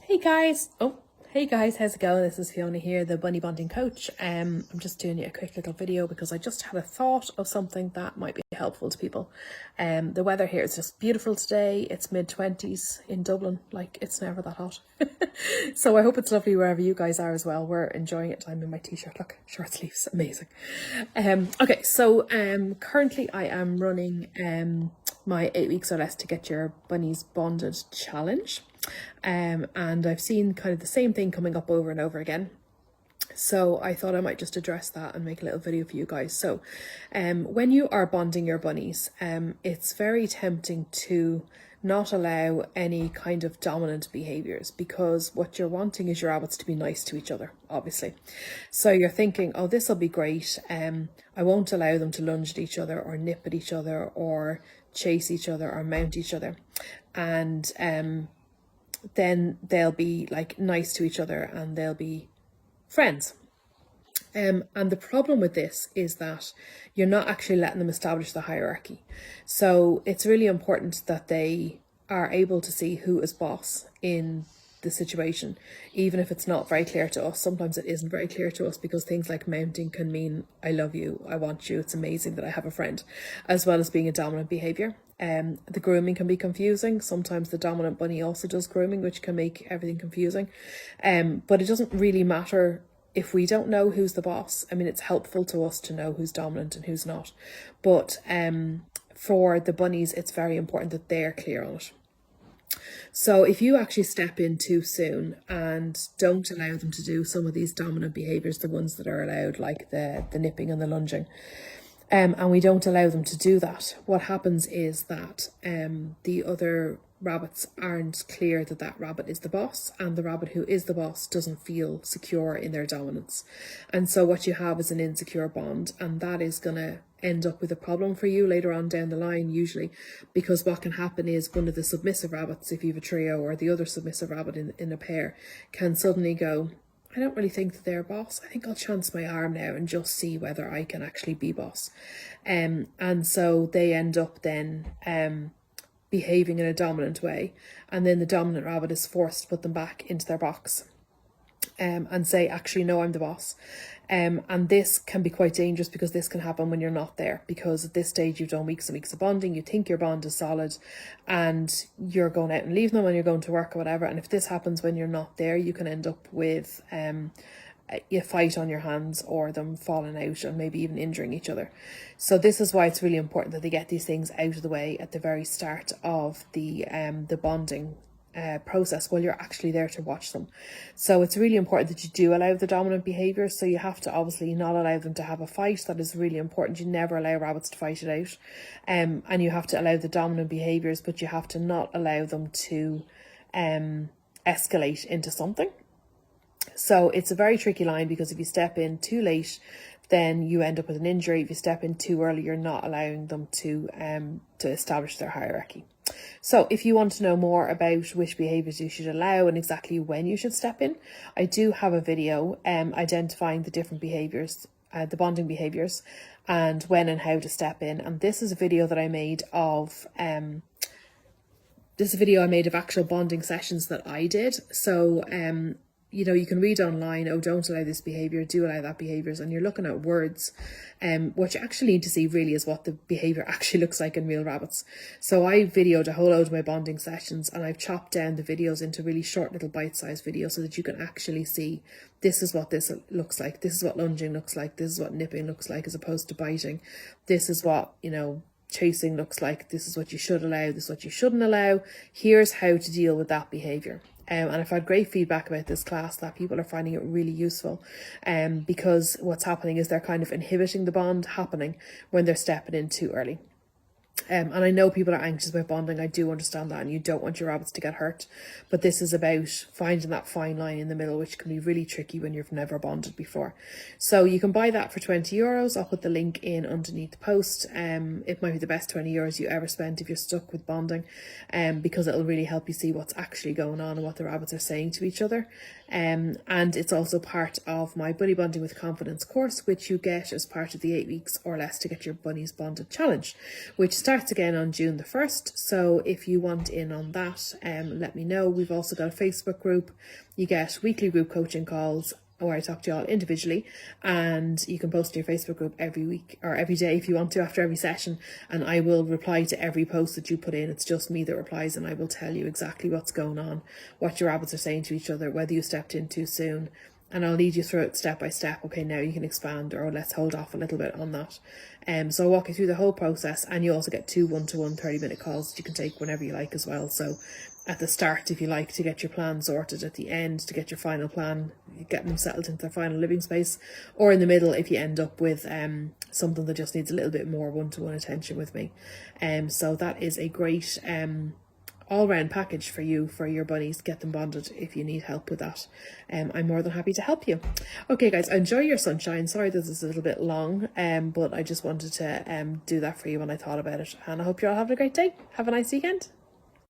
Hey guys, how's it going? This is Fiona here, the bunny bonding coach. I'm just doing a quick little video because I just had a thought of something that might be helpful to people. The weather here is just beautiful today. It's mid-20s in Dublin, like it's never that hot. So I hope it's lovely wherever you guys are as well. We're enjoying it. I'm in my t-shirt, look, short sleeves, amazing. Okay, so currently I am running my 8 weeks or less to get your bunnies bonded challenge. And I've seen kind of the same thing coming up over and over again. So I thought I might just address that and make a little video for you guys. So when you are bonding your bunnies, it's very tempting to not allow any kind of dominant behaviours, because what you're wanting is your rabbits to be nice to each other, obviously. So you're thinking, oh, this will be great. I won't allow them to lunge at each other or nip at each other or chase each other or mount each other. And then they'll be like nice to each other and they'll be friends. And the problem with this is that you're not actually letting them establish the hierarchy. So it's really important that they are able to see who is boss in the situation, even if it's not very clear to us. Sometimes it isn't very clear to us because things like mounting can mean I love you, I want you, it's amazing that I have a friend, as well as being a dominant behaviour. The grooming can be confusing. Sometimes the dominant bunny also does grooming, which can make everything confusing. But it doesn't really matter if we don't know who's the boss. I mean, it's helpful to us to know who's dominant and who's not. But for the bunnies, it's very important that they're clear on it. So if you actually step in too soon and don't allow them to do some of these dominant behaviours, the ones that are allowed, like the nipping and the lunging, and we don't allow them to do that, what happens is that the other rabbits aren't clear that that rabbit is the boss, and the rabbit who is the boss doesn't feel secure in their dominance. And so what you have is an insecure bond, and that is going to end up with a problem for you later on down the line, usually, because what can happen is one of the submissive rabbits, if you have a trio, or the other submissive rabbit in a pair, can suddenly go, I don't really think that they're boss. I think I'll chance my arm now and just see whether I can actually be boss. And so they end up then behaving in a dominant way, and then the dominant rabbit is forced to put them back into their box and say, actually, no, I'm the boss. And this can be quite dangerous because this can happen when you're not there, because at this stage you've done weeks and weeks of bonding, you think your bond is solid, and you're going out and leaving them and you're going to work or whatever. And if this happens when you're not there, you can end up with a fight on your hands, or them falling out and maybe even injuring each other. So this is why it's really important that they get these things out of the way at the very start of the bonding process, while you're actually there to watch them. So it's really important that you do allow the dominant behaviour. So you have to obviously not allow them to have a fight. That is really important. You never allow rabbits to fight it out. And you have to allow the dominant behaviours, but you have to not allow them to escalate into something. So it's a very tricky line, because if you step in too late, then you end up with an injury. If you step in too early, you're not allowing them to establish their hierarchy. So if you want to know more about which behaviours you should allow and exactly when you should step in, I do have a video identifying the different behaviours, the bonding behaviours, and when and how to step in. And this is a video that I made of actual bonding sessions that I did. So you know, you can read online, oh, don't allow this behaviour, do allow that behaviours, and you're looking at words. What you actually need to see really is what the behaviour actually looks like in real rabbits. So I videoed a whole load of my bonding sessions, and I've chopped down the videos into really short little bite-sized videos so that you can actually see, this is what this looks like, this is what lunging looks like, this is what nipping looks like as opposed to biting, this is what, you know, chasing looks like, this is what you should allow, this is what you shouldn't allow, here's how to deal with that behaviour. And I've had great feedback about this class, that people are finding it really useful, because what's happening is they're kind of inhibiting the bond happening when they're stepping in too early. And I know people are anxious about bonding. I do understand that, and you don't want your rabbits to get hurt. But this is about finding that fine line in the middle, which can be really tricky when you've never bonded before. So you can buy that for €20. I'll put the link in underneath the post. It might be the best €20 you ever spent if you're stuck with bonding, because it'll really help you see what's actually going on and what the rabbits are saying to each other. And it's also part of my Bunny Bonding with Confidence course, which you get as part of the 8 weeks or less to get your bunnies bonded challenge, which starts again on June the 1st. So if you want in on that, let me know. We've also got a Facebook group. You get weekly group coaching calls where I talk to you all individually, and you can post to your Facebook group every week or every day if you want to after every session, and I will reply to every post that you put in. It's just me that replies, and I will tell you exactly what's going on, what your rabbits are saying to each other, whether you stepped in too soon, and I'll lead you through it step by step. Okay, now you can expand, or let's hold off a little bit on that. So I'll walk you through the whole process, and you also get 2 one-to-one 30-minute calls that you can take whenever you like as well. So at the start, if you like, to get your plan sorted, at the end to get your final plan, getting them settled into their final living space, or in the middle if you end up with something that just needs a little bit more one-to-one attention with me. So that is a great all-round package for you, for your bunnies. Get them bonded if you need help with that. I'm more than happy to help you. Okay guys, enjoy your sunshine. Sorry this is a little bit long, but I just wanted to do that for you when I thought about it, and I hope you're all having a great day. Have a nice weekend.